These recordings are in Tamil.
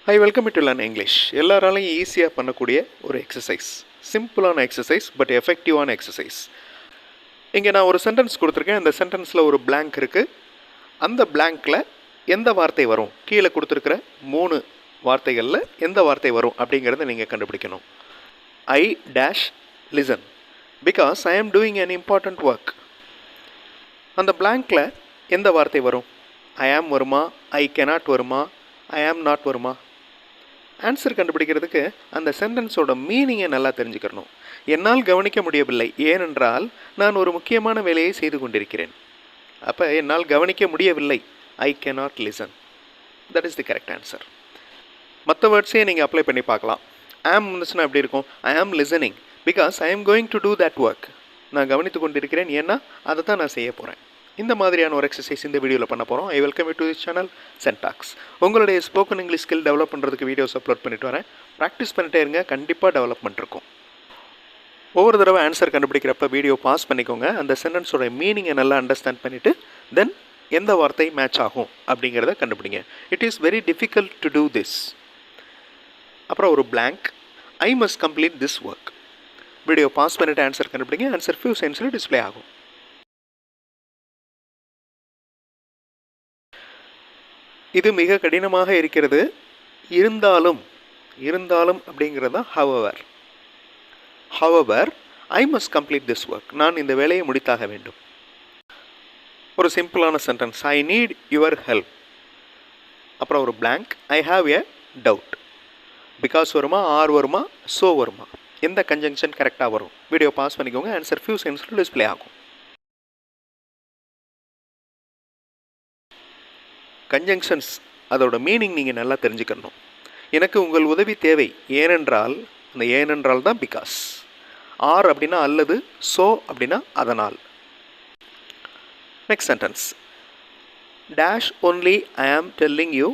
I welcome to learn English. எல்லாராலையும் ஈஸியாக பண்ணக்கூடிய ஒரு எக்ஸசைஸ், சிம்பிளான எக்ஸசைஸ் பட் எஃபெக்டிவான எக்ஸசைஸ். இங்கே நான் ஒரு சென்டென்ஸ் கொடுத்துருக்கேன். அந்த சென்டென்ஸில் ஒரு blank இருக்குது. அந்த blankல எந்த வார்த்தை வரும், கீழே கொடுத்துருக்கிற 3 வார்த்தைகளில் எந்த வார்த்தை வரும் அப்படிங்கிறத நீங்கள் கண்டுபிடிக்கணும். I dash listen because I ஆம் டூயிங் an important ஒர்க். அந்த blankல எந்த வார்த்தை வரும்? ஐ ஆம் வருமா, ஐ cannot வருமா, ஐ ஆம் நாட் வருமா? ஆன்சர் கண்டுபிடிக்கிறதுக்கு அந்த சென்டென்ஸோட மீனிங்கை நல்லா தெரிஞ்சுக்கணும். என்னால் கவனிக்க முடியவில்லை, ஏனென்றால் நான் ஒரு முக்கியமான வேலையை செய்து கொண்டிருக்கிறேன். அப்போ என்னால் கவனிக்க முடியவில்லை, ஐ cannot listen. That is the correct answer. மற்ற வேர்ட்ஸையும் நீங்கள் அப்ளை பண்ணி பார்க்கலாம். ஆம் இருந்துச்சுன்னா எப்படி இருக்கும்? ஐ ஆம் listening because I am going to do that work. நான் கவனித்து கொண்டிருக்கிறேன், ஏன்னா அதை தான் நான் செய்ய போகிறேன். இந்த மாதிரியான ஒரு எக்ஸசைஸ் இந்த வீடியோவில் பண்ண போகிறோம். I welcome you to this channel சென்டாக்ஸ். உங்களுடைய ஸ்போக்கன் இங்கிலீஷ் ஸ்கில் டெவலப் பண்ணுறதுக்கு வீடியோஸ் அப்லோட் பண்ணிட்டு வரேன். ப்ராக்டிஸ் பண்ணிட்டே இருங்க, கண்டிப்பாக டெவலப்மெண்ட் இருக்கும். ஒவ்வொரு தடவை ஆன்சர் கண்டுபிடிக்கிறப்ப வீடியோ பாஸ் பண்ணிக்கோங்க. அந்த சென்டென்ஸோட மீனிங்கை நல்லா அண்டர்ஸ்டாண்ட் பண்ணிவிட்டு தென் எந்த வார்த்தை மேட்ச் ஆகும் அப்படிங்கிறத கண்டுபிடிங்க. It is very difficult to do this. அப்புறம் ஒரு blank, I must complete this work. Video pause பண்ணிவிட்டு ஆன்சர் கண்டுபிடிங்க. ஆன்சர் ஃபியூ செகண்ட்ஸில் டிஸ்பிளே ஆகும். இது மிக கடினமாக இருக்கிறது, இருந்தாலும் அப்படிங்கிறது தான் however I must complete this work. நான் இந்த வேலையை முடித்தாக வேண்டும். ஒரு சிம்பிளான sentence, I need your help. அப்புறம் ஒரு blank, I have a doubt. Because வருமா, ஆர் வருமா, ஸோ வருமா, எந்த கன்ஜங்ஷன் கரெக்டாக வரும்? வீடியோ பாஸ் பண்ணிக்கோங்க. ஆன்சர் ஃபியூ செகண்ட்ஸில் டிஸ்பிளே ஆகும். கன்ஜங்ஷன்ஸ் அதோட மீனிங் நீங்கள் நல்லா தெரிஞ்சுக்கணும். எனக்கு உங்கள் உதவி தேவை, ஏனென்றால், அந்த ஏனென்றால் தான் பிகாஸ். ஆர் அப்படின்னா அல்லது, ஸோ அப்படின்னா அதனால். Next sentence, dash only I am telling you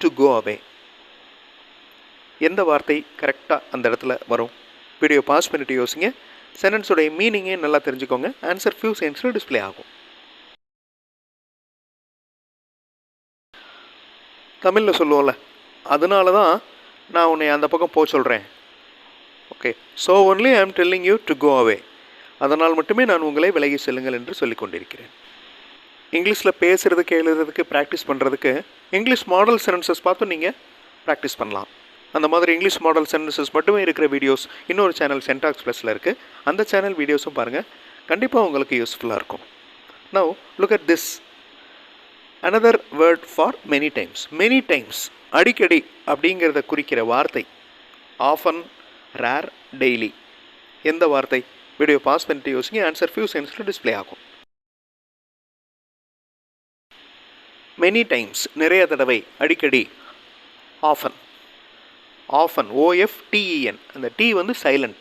to go away. எந்த வார்த்தை கரெக்டாக அந்த இடத்துல வரும்? வீடியோ பாஸ் பண்ணிட்டு யோசிங்க. சென்டென்ஸோடைய மீனிங்கே நல்லா தெரிஞ்சுக்கோங்க. ஆன்சர் ஃபியூ செகண்ட்ஸில் டிஸ்பிளே ஆகும். தமிழில் சொல்லுவோம்ல, அதனால தான் நான் உன்னை அந்த பக்கம் போக சொல்கிறேன். Okay, so only I am telling you to go away. அதனால் மட்டுமே நான் உங்களை விலகி செல்லுங்கள் என்று சொல்லிக் கொண்டிருக்கிறேன். இங்கிலீஷில் பேசுகிறதுக்கு, எழுதுறதுக்கு, ப்ராக்டிஸ் பண்ணுறதுக்கு இங்கிலீஷ் மாடல் சென்டென்சஸ் பார்த்து நீங்கள் ப்ராக்டிஸ் பண்ணலாம். அந்த மாதிரி இங்கிலீஷ் மாடல் சென்டென்சஸ் மட்டுமே இருக்கிற வீடியோஸ் இன்னொரு சேனல் சென்டாக்ஸ் ப்ளஸில் இருக்குது. அந்த சேனல் வீடியோஸும் பாருங்கள், கண்டிப்பாக உங்களுக்கு யூஸ்ஃபுல்லாக இருக்கும். Now look at this. another word for many times அடிக்கடி அப்படிங்கிறத குறிக்கிற வார்த்தை often, rare, daily. எந்த வார்த்தை? வீடியோ பாஸ் பண்ணிட்டு யோசிங்க. ஆன்சர் ஃபியூ செகண்ட்ஸில் டிஸ்பிளே ஆகும். many times நிறைய தடவை, அடிக்கடி. often OFTEN, அந்த டி வந்து சைலண்ட்,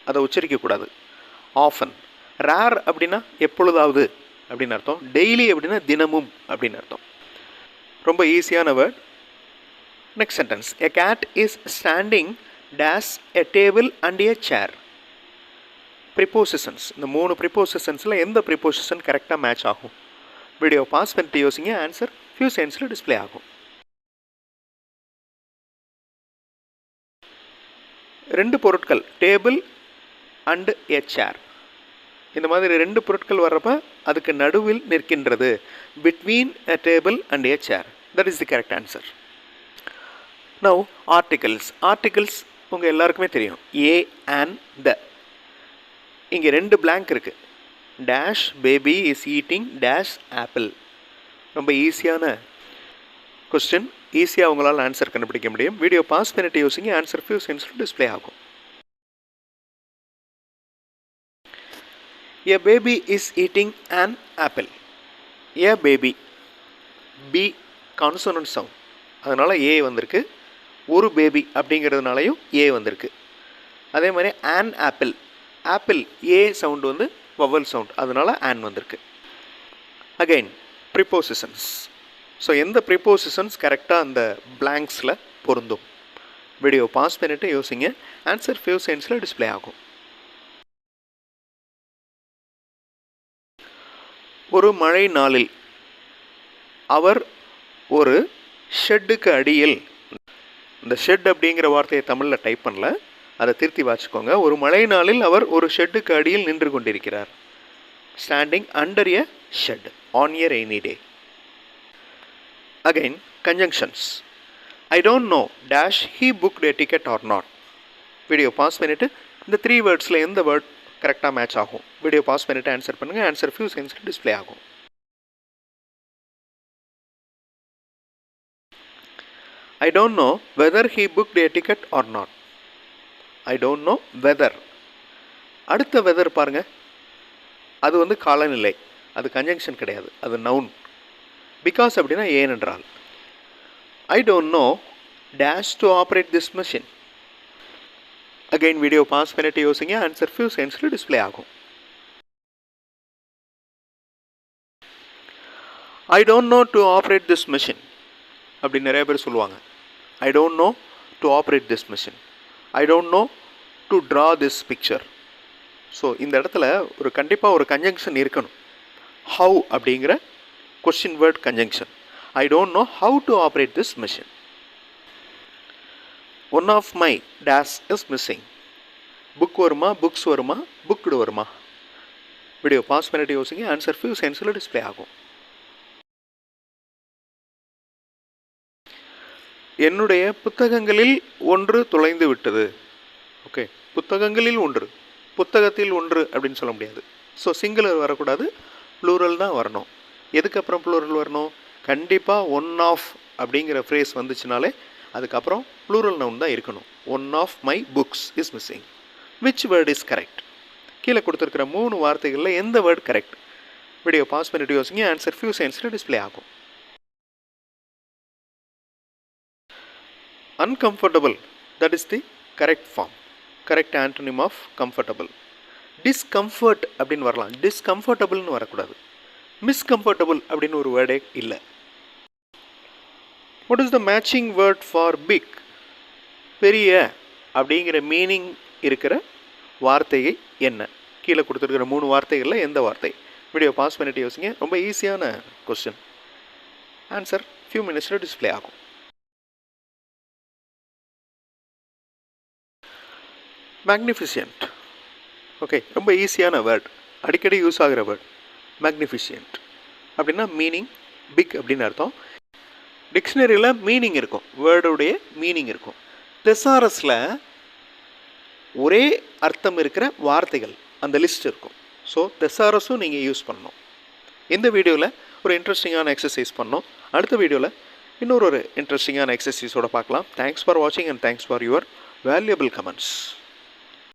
அதை உச்சரிக்கக்கூடாது. often. rare அப்படின்னா எப்பொழுதாவது அப்படின்னு அர்த்தம். டெய்லி அப்படின்னா தினமும் அப்படின்னு அர்த்தம். ரொம்ப ஈஸியான word. Next sentence, a cat is standing dash a table and a chair. Prepositions, இந்த 3 ப்ரிப்போசிஷன்ஸில் எந்த ப்ரிப்போசிஷன் கரெக்டாக மேட்ச் ஆகும்? வீடியோ பாஸ் பண்ணிட்டு யோசிங்க. ஆன்சர் ஃபியூ செகண்ட்ஸில் டிஸ்பிளே ஆகும். 2 பொருட்கள், டேபிள் அண்ட் எ சேர். இந்த மாதிரி 2 பொருட்கள் வர்றப்ப அதுக்கு நடுவில் நிற்கின்றது. Between a table and a chair. That is the correct answer. Now articles உங்கள் எல்லாருக்குமே தெரியும். A and the. இங்கே 2 blank இருக்குது. Dash baby is eating dash apple. ரொம்ப ஈஸியான கொஸ்டின். ஈஸியாக உங்களால் ஆன்சர் கண்டுபிடிக்க முடியும். வீடியோ பாஸ் பண்ணிட்டு யோசிங்க. ஆன்சர் ஃபியூ செகண்ட்ஸில் டிஸ்பிளே ஆகும். A baby is eating an apple. A baby, B consonant sound, அதனால் ஏ வந்திருக்கு. ஒரு பேபி அப்படிங்கிறதுனாலையும் ஏ வந்திருக்கு. அதே மாதிரி an ஆப்பிள் ஏ சவுண்டு வந்து வவல் சவுண்ட், அதனால் ஆன் வந்திருக்கு. Again prepositions. ஸோ எந்த ப்ரிப்போசிஷன்ஸ் கரெக்டாக அந்த பிளாங்க்ஸில் பொருந்தும்? வீடியோ பாஸ் பண்ணிவிட்டு யோசிங்க. ஆன்சர் ஃபியூ செகண்ட்ஸில் டிஸ்பிளே ஆகும். ஒரு மழை நாளில் அவர் ஒரு ஷெட்டுக்கு அடியில் இந்த ஷெட் அப்படிங்கிற வார்த்தையை தமிழில் டைப் பண்ணல, அதை திருத்தி வாசிக்கோங்க. ஒரு மழை நாளில் அவர் ஒரு ஷெட்டுக்கு அடியில் நின்று கொண்டிருக்கிறார். Standing under a shed on a rainy day. Again conjunctions. I don't know dash he booked a ticket or not. Video pause பண்ணிவிட்டு இந்த 3 வேர்ட்ஸில் எந்த வேர்ட் கரெக்டாக மேட்ச் ஆகும்? வீடியோ பாஸ் பண்ணிவிட்டு ஆன்சர் பண்ணுங்கள். ஆன்சர் ஃபியூ செகண்ட்ஸில் டிஸ்பிளே ஆகும். I don't know whether he booked a ticket or not. I don't know whether. அடுத்த weather பாருங்க, அது வந்து காலநிலை, அது கன்ஜங்ஷன் கிடையாது, அது நவுன். பிகாஸ் அப்படின்னா ஏனென்றால். I don't know dash to operate this machine. Again video pass பண்ணிட்டு யோசிங்க. ஆன்சர் ஃபியூ செகண்ட்ஸில் டிஸ்பிளே ஆகும். I don't know to operate this machine அப்படி நிறைய பேர் சொல்லுவாங்க. I don't know to operate this machine. I don't know to draw this picture. So இந்த இடத்துல ஒரு கண்டிப்பாக ஒரு கன்ஜங்ஷன் இருக்கணும். ஹவு அப்படிங்கிற question word conjunction. I don't know how to operate this machine. One of my dash is missing. Book வருமா, புக்ஸ் வருமா, புக்டு வருமா? வீடியோ பாஸ் பண்ணிட்டு யோசிங்க. ஆன்சர் ஃபியூ செகண்ட்ஸில் டிஸ்பிளே ஆகும். என்னுடைய புத்தகங்களில் ஒன்று தொலைந்து விட்டது. ஓகே, புத்தகங்களில் ஒன்று, புத்தகத்தில் ஒன்று அப்படின்னு சொல்ல முடியாது. ஸோ சிங்குலர் வரக்கூடாது, ப்ளூரல் தான் வரணும். எதுக்கப்புறம் ப்ளூரல் வரணும்? கண்டிப்பாக ஒன் ஆஃப் அப்படிங்கிற ஃப்ரேஸ் வந்துச்சுனாலே அதுக்கப்புறம் ப்ளூரல் நவுன் தான் இருக்கணும். One of my books is missing. Which word is correct? கீழே கொடுத்துருக்கிற 3 வார்த்தைகளில் எந்த வேர்ட் கரெக்ட்? வீடியோ பாஸ் பண்ணிட்டு யோசிங்க. ஆன்சர் ஃபியூ செகண்ட்ஸில் டிஸ்பிளே ஆகும். Uncomfortable, that is the correct form, correct antonym of comfortable. Discomfort அப்படின்னு வரலாம், discomfortableன்னு வரக்கூடாது. Miscomfortable அப்படின்னு ஒரு வேர்டே இல்லை. What is the matching word for big? பெரிய அப்படிங்கிற மீனிங் இருக்கிற வார்த்தையை என்ன? கீழே கொடுத்துருக்கிற 3 வார்த்தைகளில் எந்த வார்த்தை? வீடியோ பாஸ் பண்ணிட்டு யோசிங்க. ரொம்ப ஈஸியான கொஸ்டின். ஆன்சர் ஃபியூ மினிட்ஸில் டிஸ்பிளே ஆகும். மேக்னிஃபிஷியன்ட். ஓகே, ரொம்ப ஈஸியான வேர்ட், அடிக்கடி யூஸ் ஆகிற வேர்ட். மேக்னிஃபிஷியன்ட் அப்படின்னா மீனிங் பிக் அப்படின்னு அர்த்தம். டிக்ஷனரியில் மீனிங் இருக்கும், வேர்டுடைய மீனிங் இருக்கும். தெசாரஸில் ஒரே அர்த்தம் இருக்கிற வார்த்தைகள் அந்த லிஸ்ட் இருக்கும். ஸோ தெசாரஸும் நீங்கள் யூஸ் பண்ணணும். இந்த வீடியோவில் ஒரு இன்ட்ரெஸ்டிங்கான எக்ஸசைஸ் பண்ணோம். அடுத்த வீடியோவில் இன்னொரு இன்ட்ரெஸ்டிங்கான எக்ஸசைஸோடு பார்க்கலாம். தேங்க்ஸ் ஃபார் வாட்சிங் and thanks for your valuable comments.